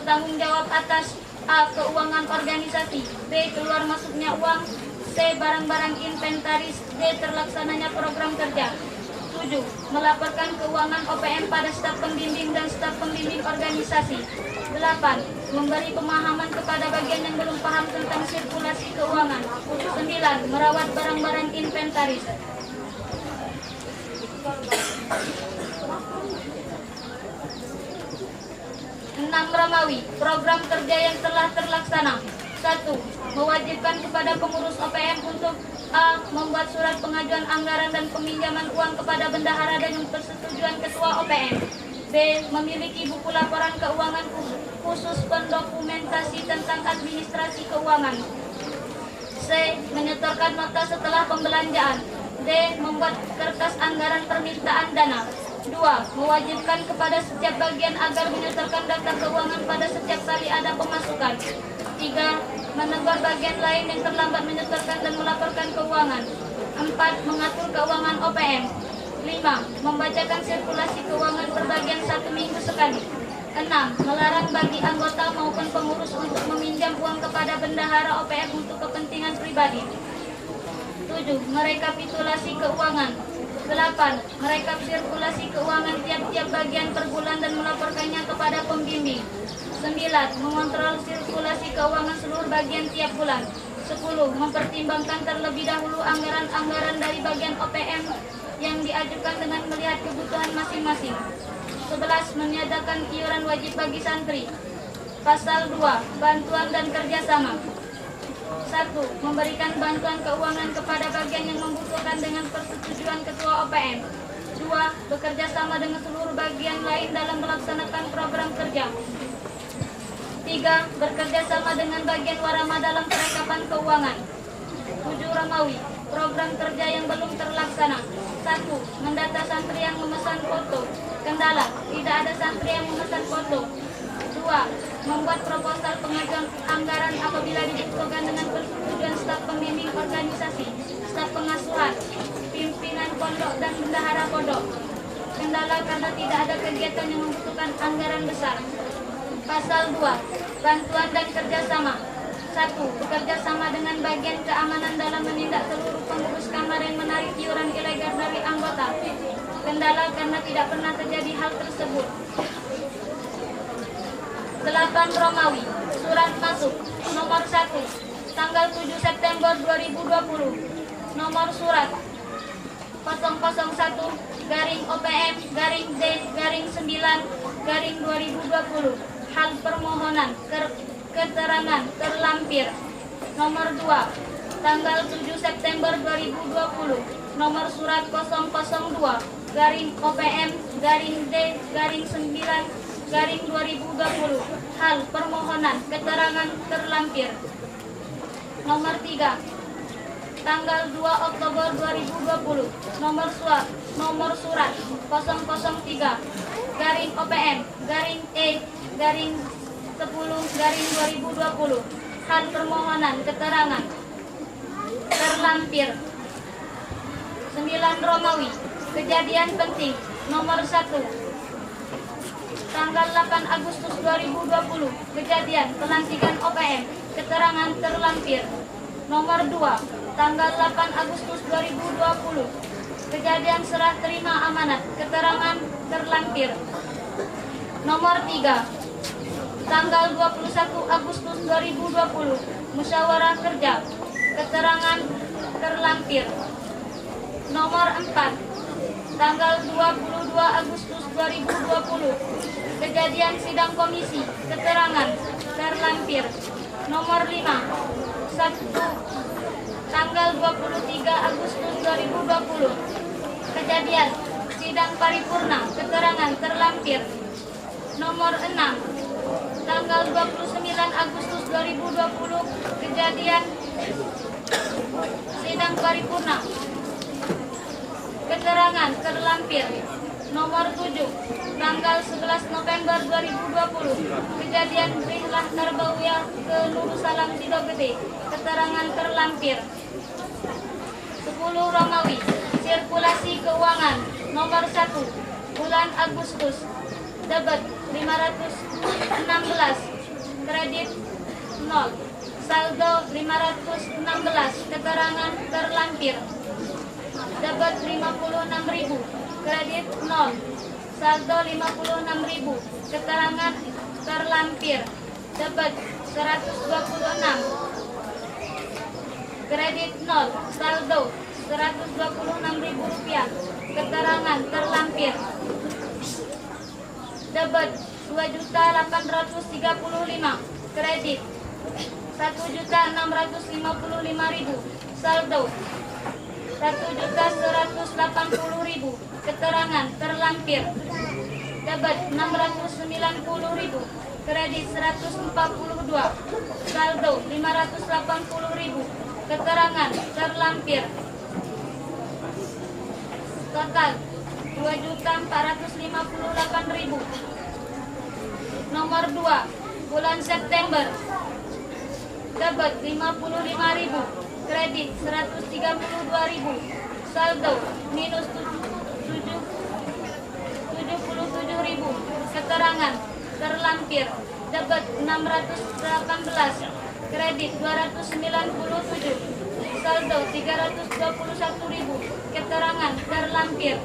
bertanggung jawab atas A. Keuangan organisasi, B. Keluar masuknya uang, C. Barang-barang inventaris, D. Terlaksananya program kerja. 7. Melaporkan keuangan OPM pada staf pembimbing dan staf pembimbing organisasi. 8. Memberi pemahaman kepada bagian yang belum paham tentang sirkulasi keuangan. 9. Merawat barang-barang inventaris. 6. Romawi, program kerja yang telah terlaksana. 1. Mewajibkan kepada pengurus OPM untuk A. Membuat surat pengajuan anggaran dan peminjaman uang kepada bendahara dengan persetujuan ketua OPM. B. Memiliki buku laporan keuangan khusus pendokumentasi tentang administrasi keuangan. C. Menyetorkan nota setelah pembelanjaan. D. Membuat kertas anggaran permintaan dana. 2. Mewajibkan kepada setiap bagian agar menyetorkan data keuangan pada setiap kali ada pemasukan. 3. Menegur bagian lain yang terlambat menyetorkan dan melaporkan keuangan. 4. Mengatur keuangan OPM. 5. Membacakan sirkulasi keuangan berbagian 1 minggu sekali. 6. Melarang bagi anggota maupun pengurus untuk meminjam uang kepada bendahara OPM untuk kepentingan pribadi. 7. Merekapitulasi keuangan. 8. Merekap sirkulasi keuangan tiap-tiap bagian per bulan dan melaporkannya kepada pembimbing. 9. Mengontrol sirkulasi keuangan seluruh bagian tiap bulan. 10. Mempertimbangkan terlebih dahulu anggaran-anggaran dari bagian OPM yang diajukan dengan melihat kebutuhan masing-masing. 11. Meniadakan iuran wajib bagi santri. Pasal 2. Bantuan dan kerjasama. 1. Memberikan bantuan keuangan kepada bagian yang membutuhkan dengan persetujuan ketua OPM. 2. Bekerja sama dengan seluruh bagian lain dalam melaksanakan program kerja. 3. Bekerja sama dengan bagian warama dalam perlengkapan keuangan. 7. Romawi, program kerja yang belum terlaksana. 1. Mendata santri yang memesan foto. Kendala, tidak ada santri yang memesan foto. 2. Membuat proposal pengajuan anggaran apabila dibutuhkan dengan persetujuan staf pembimbing organisasi, staf pengasuhan, pimpinan pondok dan bendahara pondok. Kendala karena tidak ada kegiatan yang membutuhkan anggaran besar. Pasal 2. Bantuan dan kerjasama. 1. Bekerja sama dengan bagian keamanan dalam menindak seluruh pengurus kamar yang menarik iuran ilegal dari anggota. Kendala karena tidak pernah terjadi hal tersebut. 8. Romawi, surat masuk nomor 1 tanggal 7 September 2020. Nomor surat 001 garing OPM garing D garing 9 garing 2020. Hal permohonan keterangan terlampir. Nomor 2 tanggal 7 September 2020. Nomor surat 002 garing OPM garing D garing 9 garing 2020. Hal permohonan keterangan terlampir. Nomor 3 tanggal 2 Oktober 2020. Nomor surat 003 garing OPM garing E garing 10 garing 2020. Hal permohonan keterangan terlampir. 9. Romawi, kejadian penting nomor 1 tanggal 8 Agustus 2020. Kejadian pelantikan OPM, keterangan terlampir. Nomor 2 tanggal 8 Agustus 2020. Kejadian serah terima amanat, keterangan terlampir. Nomor 3 tanggal 21 Agustus 2020. Musyawarah kerja, keterangan terlampir. Nomor 4 tanggal 22 Agustus 2020. Kejadian sidang komisi, keterangan terlampir. Nomor 5 tanggal 23 Agustus 2020. Kejadian sidang paripurna, keterangan terlampir. Nomor 6 tanggal 29 Agustus 2020. Kejadian sidang paripurna, keterangan terlampir. Nomor 7 tanggal 11 November 2020. Kejadian Rihlah Tarbawiyah ke Nursalam Sido Gede, keterangan terlampir. 10. Romawi, sirkulasi keuangan nomor 1 bulan Agustus. Debit 516, kredit 0. Saldo 516, keterangan terlampir. Debit 56.000, kredit 0. Saldo 56.000, keterangan terlampir. Debit 126, kredit 0. Saldo 126.000 rupiah, keterangan terlampir. Debit 2.835, kredit 1.655.000, saldo 1.180.000, keterangan terlampir. Debit 690.000, kredit 142, saldo 580.000, keterangan terlampir. Total 2.458.000. Nomor 2, bulan September. Debit 55.000, kredit 132.000, saldo minus 77.000, keterangan terlampir. Debit 618, kredit 297, saldo 321.000, keterangan terlampir.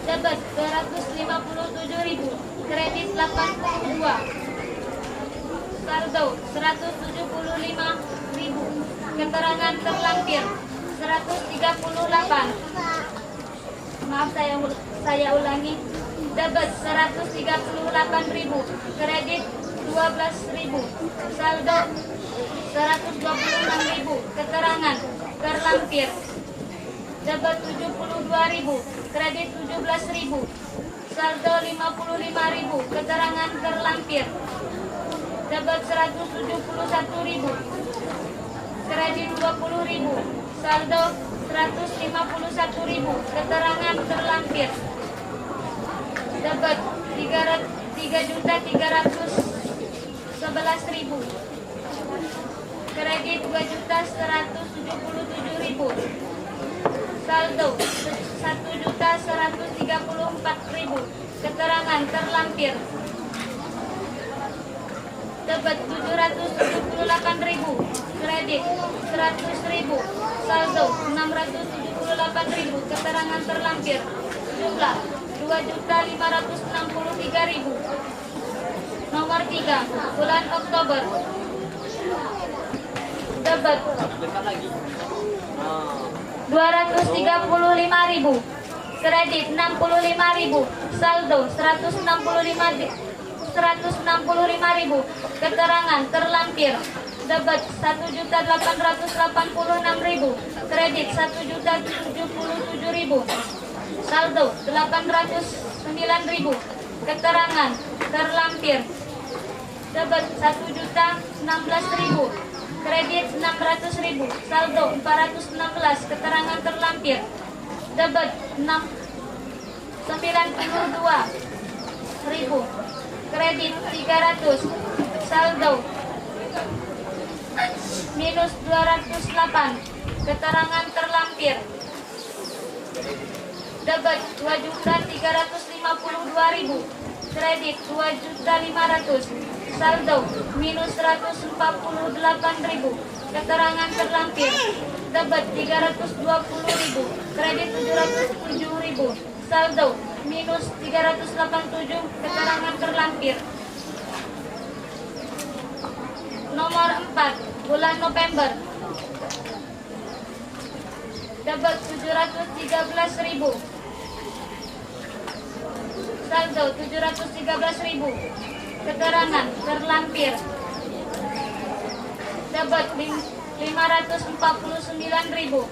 Debit 257.000, kredit 82, saldo 175.000, keterangan terlampir. 138, maaf saya ulangi. Debit 138.000, kredit 12.000, saldo 126.000, keterangan terlampir. Debit 72.000, kredit 17.000, saldo 55.000, keterangan terlampir. Debit 171.000, kredit 20.000, saldo 151.000, keterangan terlampir. Debit 3.311.000, kredit 2.177.000, saldo 1.134.000, keterangan terlampir. Debit 778.000, kredit 100.000, saldo 678.000, keterangan terlampir. Jumlah 2.563.000. Nomor 3, bulan Oktober. Debit 235.000, kredit 65.000, saldo 165.000, keterangan terlampir. Debit 1.886.000, kredit 1.077.000, saldo 809.000, keterangan terlampir. Debit 1.016.000, kredit 600.000, saldo 416, keterangan terlampir. Debit 92.000, kredit 300, saldo minus 208, keterangan terlampir. Debit 2.352.000, kredit 2.500, saldo minus 148.000, keterangan terlampir. Debit 320.000, kredit 707.000, saldo minus 387, keterangan terlampir. Nomor 4, bulan November. Debit 713.000, saldo 713.000, keterangan terlampir. Debit 549.000,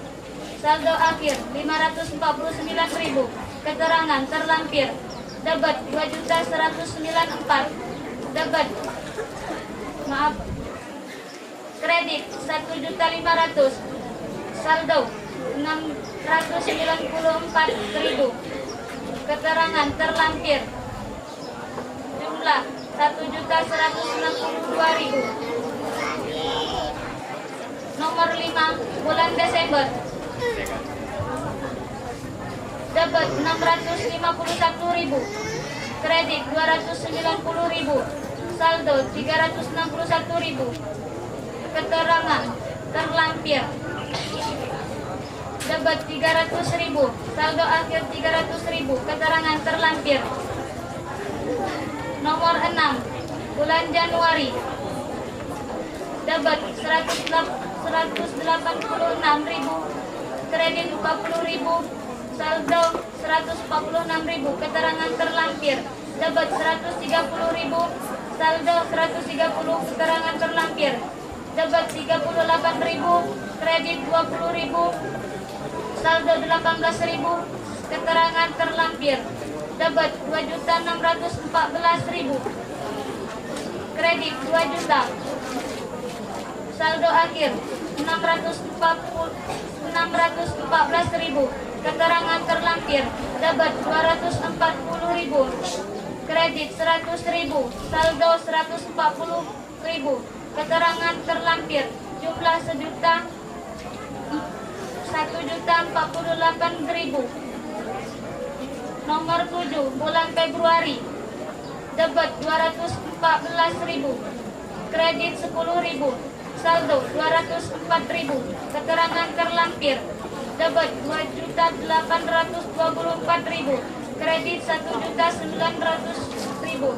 saldo akhir 549.000, keterangan terlampir. Debit 2.194, debit kredit 1.500.000, saldo 694.000, keterangan terlampir. Jumlah 1.162.000. Nomor 5, bulan Desember. Debit 651.000, kredit 290.000, saldo 361.000. Keterangan terlampir. Debit 300.000, saldo akhir 300.000. Keterangan terlampir. Nomor 6, bulan Januari. Debit 186.000, kredit 40.000, saldo 146.000. Keterangan terlampir. Debit 130.000, saldo 130. Keterangan terlampir. Debit 38.000, kredit 20.000, saldo 18.000. Keterangan terlampir. Debit 2.614.000, kredit 2 juta, saldo akhir 614.000. Keterangan terlampir. Debit 240.000, kredit 100.000, saldo 140.000. Keterangan terlampir. Jumlah 1.048.000. Nomor 7, bulan Februari. Debit 214.000, kredit 10.000, saldo 204.000. Keterangan terlampir. Debit 2.824.000, kredit 1.900.000,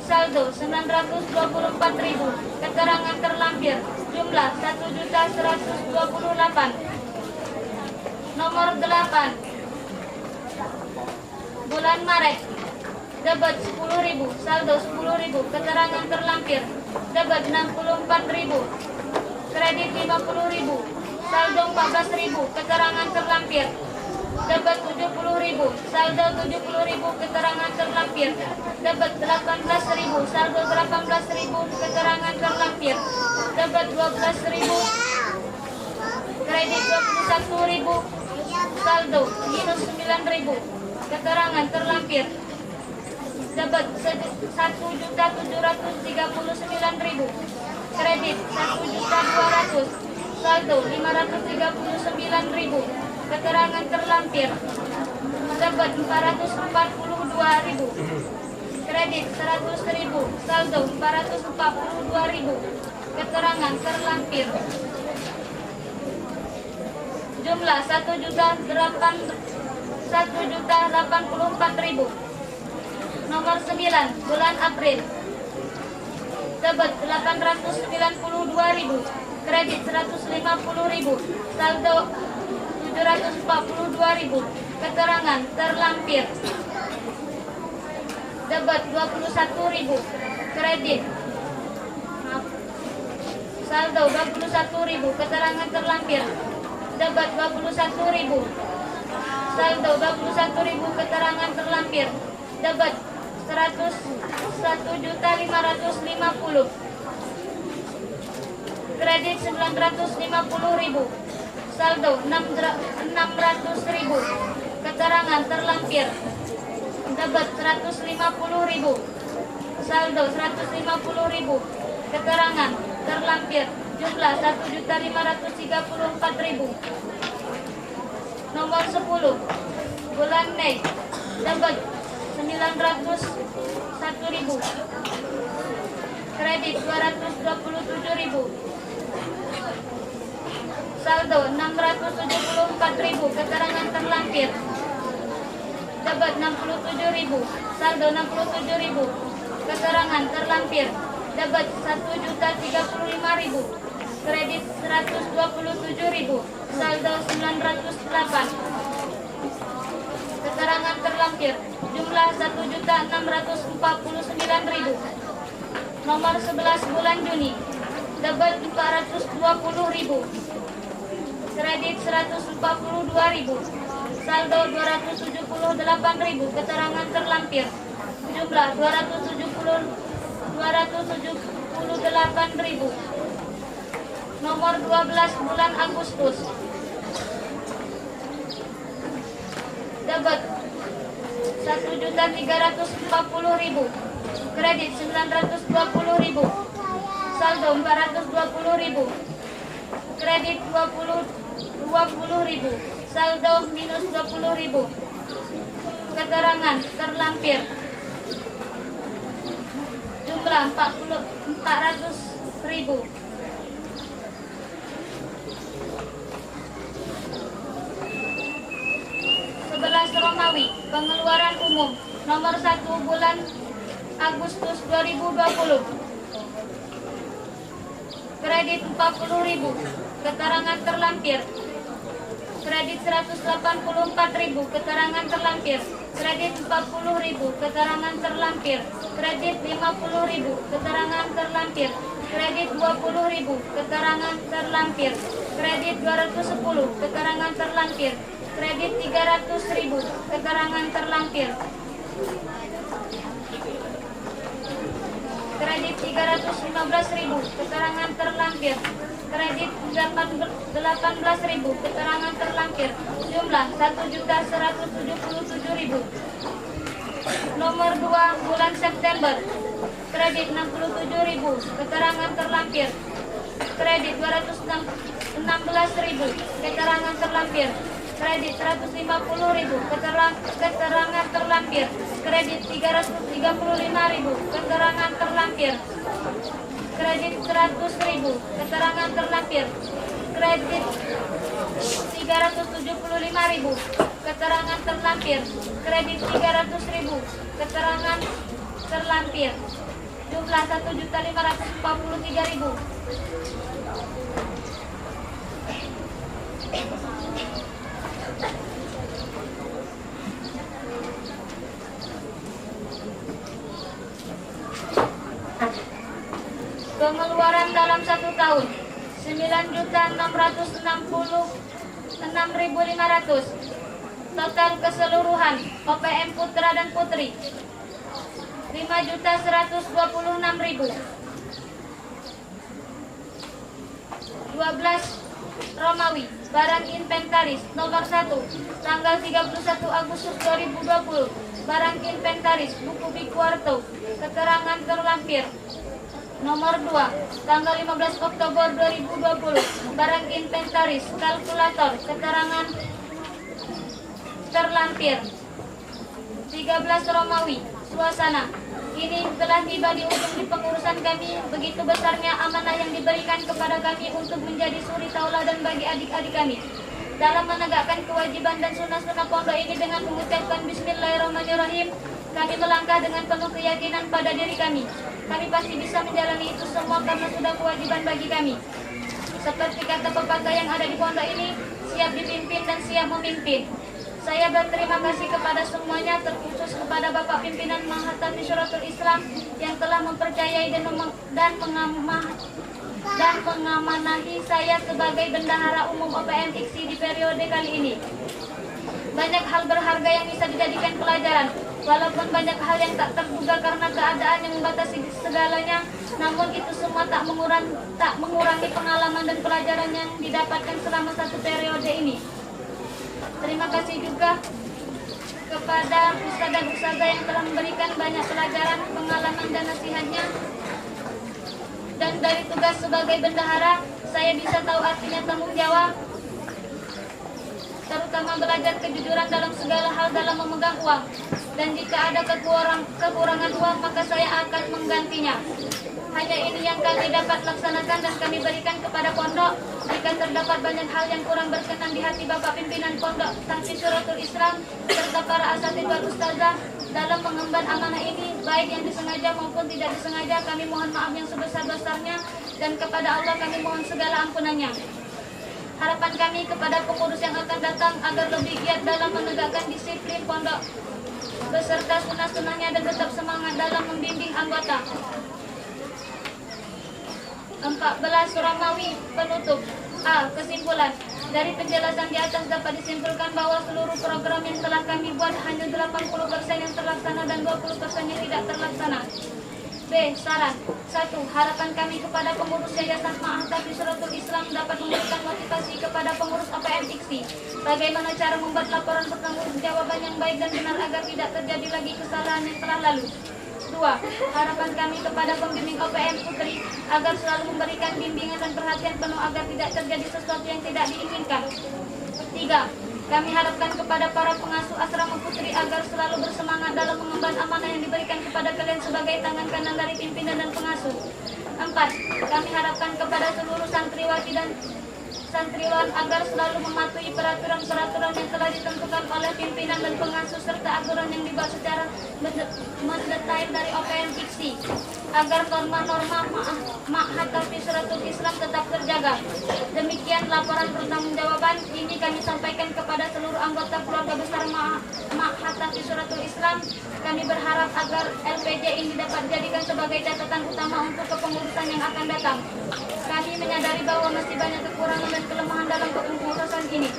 saldo 924.000. Keterangan terlampir. Jumlah 1.128. Nomor 8, bulan Maret. Debit 10.000, saldo 10.000. Keterangan terlampir. Debit 64.000, kredit 50.000, saldo 14.000. Keterangan terlampir. Debit 70.000, saldo 70.000. Keterangan terlampir. Debit 18.000, saldo 18.000. Keterangan terlampir. Debit 12.000, kredit 21.000, saldo minus 9.000. Keterangan terlampir. Debit 1.739.000, kredit 1.200.000, saldo 539.000. Keterangan terlampir. Debit 442.000, kredit 100.000, saldo 442.000. Keterangan terlampir. Jumlah 1.084.000. Nomor 9, bulan April. Debit 892.000, kredit 150.000, saldo 742.000. Keterangan terlampir. Debit 21.000, kredit saldo 21.000. Keterangan terlampir. Debit 21.000, saldo 21.000. Keterangan terlampir. Debit 101.550, kredit 950.000, saldo 600.000. Keterangan terlampir. Debit 150.000, saldo 150.000. Keterangan terlampir. Jumlah 1.534.000. Nomor 10, bulan Mei. Debit 901.000, kredit 227.000, saldo 674.000. Keterangan terlampir. Debit 67.000, saldo 67.000. Keterangan terlampir. Debit 1.035.000, kredit 127.000, saldo 908. Keterangan terlampir. Jumlah 1.649.000. Nomor 11, bulan Juni. Debit 420.000, kredit 142.000, saldo 278.000. Keterangan terlampir. Jumlah 278.000. Nomor 12, bulan Agustus. Debit 1.340.000, kredit 920.000, saldo 420.000. Kredit 20.000, saldo minus 20.000. Keterangan terlampir. jumlah 400.000. Romawi, pengeluaran umum nomor 1 bulan Agustus 2020. Kredit 40.000, keterangan terlampir. Kredit 184.000, keterangan terlampir. Kredit 40.000, keterangan terlampir. Kredit 50.000, keterangan terlampir. Kredit 20.000, keterangan terlampir. Kredit 210, keterangan terlampir. Kredit 300.000, keterangan terlampir. Kredit 315.000, keterangan terlampir. Kredit 18.000, keterangan terlampir. Jumlah 1.177.000. Nomor 2 bulan September. Kredit 67.000, keterangan terlampir. Kredit 216.000, keterangan terlampir. Kredit 150.000, keterangan terlampir. Kredit 335.000, keterangan terlampir. Kredit 100.000, keterangan terlampir. Kredit 375.000, keterangan terlampir. Kredit 300.000, keterangan terlampir. Jumlah 1.543.000. Pengeluaran dalam 1 tahun 9.666.500. Total keseluruhan OPM Putra dan Putri 5.126.000. 12 Romawi, barang inventaris nomor 1 tanggal 31 Agustus 2020. Barang inventaris buku Bikuarto, keterangan terlampir. Nomor 2 tanggal 15 Oktober 2020. Barang inventaris kalkulator, keterangan terlampir. 13 Romawi, suasana. Ini telah tiba di ujung di pengurusan kami. Begitu besarnya amanah yang diberikan kepada kami untuk menjadi suri tauladan bagi adik-adik kami dalam menegakkan kewajiban dan sunnah-sunnah pondok ini. Dengan mengucapkan Bismillahirrahmanirrahim, kami melangkah dengan penuh keyakinan pada diri kami. Kami pasti bisa menjalani itu semua karena sudah kewajiban bagi kami. Seperti kata pepatah yang ada di pondok ini, siap dipimpin dan siap memimpin. Saya berterima kasih kepada semuanya, terkhusus kepada Bapak Pimpinan Mahatami Syuratul Islam yang telah mempercayai dan mengamanahi saya sebagai bendahara umum OPM IKSI di periode kali ini. Banyak hal berharga yang bisa dijadikan pelajaran. Walaupun banyak hal yang tak terduga karena keadaan yang membatasi segalanya, namun itu semua tak mengurangi pengalaman dan pelajaran yang didapatkan selama 1 periode ini. Terima kasih juga kepada ustadzah yang telah memberikan banyak pelajaran, pengalaman dan nasihatnya. Dan dari tugas sebagai bendahara, saya bisa tahu artinya tanggung jawab, terutama belajar kejujuran dalam segala hal dalam memegang uang. Dan jika ada kekurangan uang, maka saya akan menggantinya. Hanya ini yang kami dapat laksanakan dan kami berikan kepada pondok. Jika terdapat banyak hal yang kurang berkenan di hati Bapak Pimpinan Pondok Tahfiz Syuratul Islam serta para asatidz wal ustazah dalam mengemban amanah ini, baik yang disengaja maupun tidak disengaja, kami mohon maaf yang sebesar-besarnya, dan kepada Allah kami mohon segala ampunannya. Harapan kami kepada pengurus yang akan datang agar lebih giat dalam menegakkan disiplin pondok beserta sunnah-sunnahnya dan tetap semangat dalam membimbing anggota. 14 Romawi penutup. A. Kesimpulan. Dari penjelasan di atas dapat disimpulkan bahwa seluruh program yang telah kami buat hanya 80% yang terlaksana dan 20% yang tidak terlaksana. B. Saran. 1. Harapan kami kepada pengurus Yayasan Mahatami Syuratul Islam dapat memberikan motivasi kepada pengurus OPM IKSI bagaimana cara membuat laporan pertanggungjawaban yang baik dan benar agar tidak terjadi lagi kesalahan yang telah lalu. 2. Harapan kami kepada pembimbing OPM Putri agar selalu memberikan bimbingan dan perhatian penuh agar tidak terjadi sesuatu yang tidak diinginkan. 3. Kami harapkan kepada para pengasuh asrama putri agar selalu bersemangat dalam mengemban amanah yang diberikan kepada kalian sebagai tangan kanan dari pimpinan dan pengasuh. 4. Kami harapkan kepada seluruh santriwati dan santriwan agar selalu mematuhi peraturan-peraturan yang telah ditentukan oleh pimpinan dan pengasuh serta aturan yang dibuat secara mendetail dari OPM Fiksi agar norma-norma Ma'had Tafsiratul Islam tetap terjaga. Demikian laporan pertanggungjawaban ini kami sampaikan kepada seluruh anggota keluarga besar Ma'had Tafsiratul Islam. Kami berharap agar LPJ ini dapat dijadikan sebagai catatan utama untuk kepengurusan yang akan datang. Kami menyadari bahwa masih banyak kekurangan dan kelemahan dalam kepengurusan ini.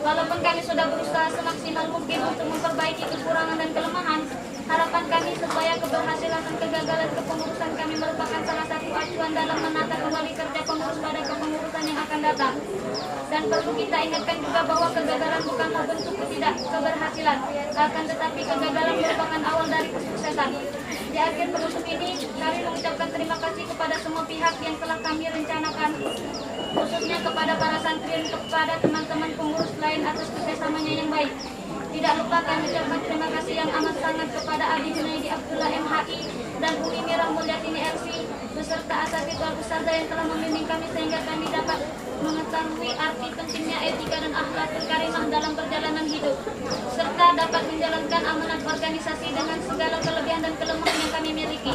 Walaupun kami sudah berusaha semaksimal mungkin untuk memperbaiki kekurangan dan kelemahan, harapan kami supaya keberhasilan dan kegagalan kepengurusan kami merupakan salah satu acuan dalam menata kembali kerja pengurus pada kepengurusan yang akan datang. Dan perlu kita ingatkan juga bahwa kegagalan bukanlah bentuk keberhasilan, akan tetapi kegagalan merupakan awal dari kesuksesan. Di akhir penutup ini, kami mengucapkan terima kasih kepada semua pihak yang telah kami rencanakan, khususnya kepada para santri dan kepada teman-teman pengurus lain atas kerjasamanya yang baik. Tidak lupa kami ucapkan terima kasih yang amat sangat kepada Abi Junaidi Abdullah MHI dan Umi Mirah Mulyatini LC beserta asatidz wal ustadzah yang telah membimbing kami sehingga kami dapat mengetahui arti pentingnya etika dan akhlakul karimah dalam perjalanan hidup serta dapat menjalankan amanat organisasi dengan segala kelebihan dan kelemahan yang kami miliki.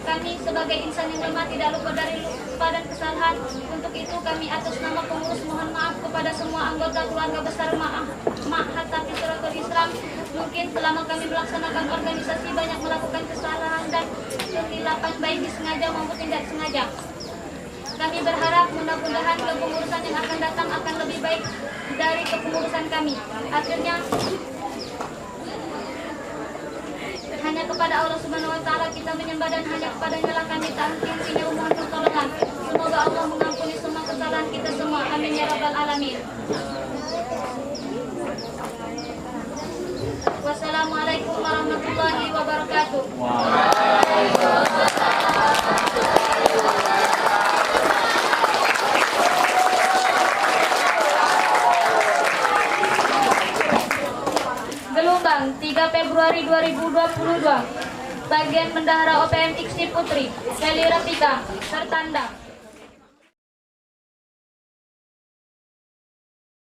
Kami sebagai insan yang lemah tidak lupa dari lupa dan kesalahan. Untuk itu kami atas nama pengurus mohon maaf kepada semua anggota keluarga besar Ma'had Tafsiratul Islam. Mungkin selama kami melaksanakan organisasi banyak melakukan kesalahan dan kesilapan baik disengaja maupun tidak sengaja. Kami berharap mudah-mudahan kepengurusan yang akan datang akan lebih baik dari kepengurusan kami. Akhirnya hanya kepada Allah Subhanahu wa taala kita menyembah dan hanya kepadanya lah kami taat mohon pertolongan. Semoga Allah mengampuni semua kesalahan kita semua. Amin ya rabbal alamin. Wassalamualaikum warahmatullahi wabarakatuh. Gelombang 3 Februari 2022. Bagian Bendahara OPM Fiksi Putri Feli Rafika tertanda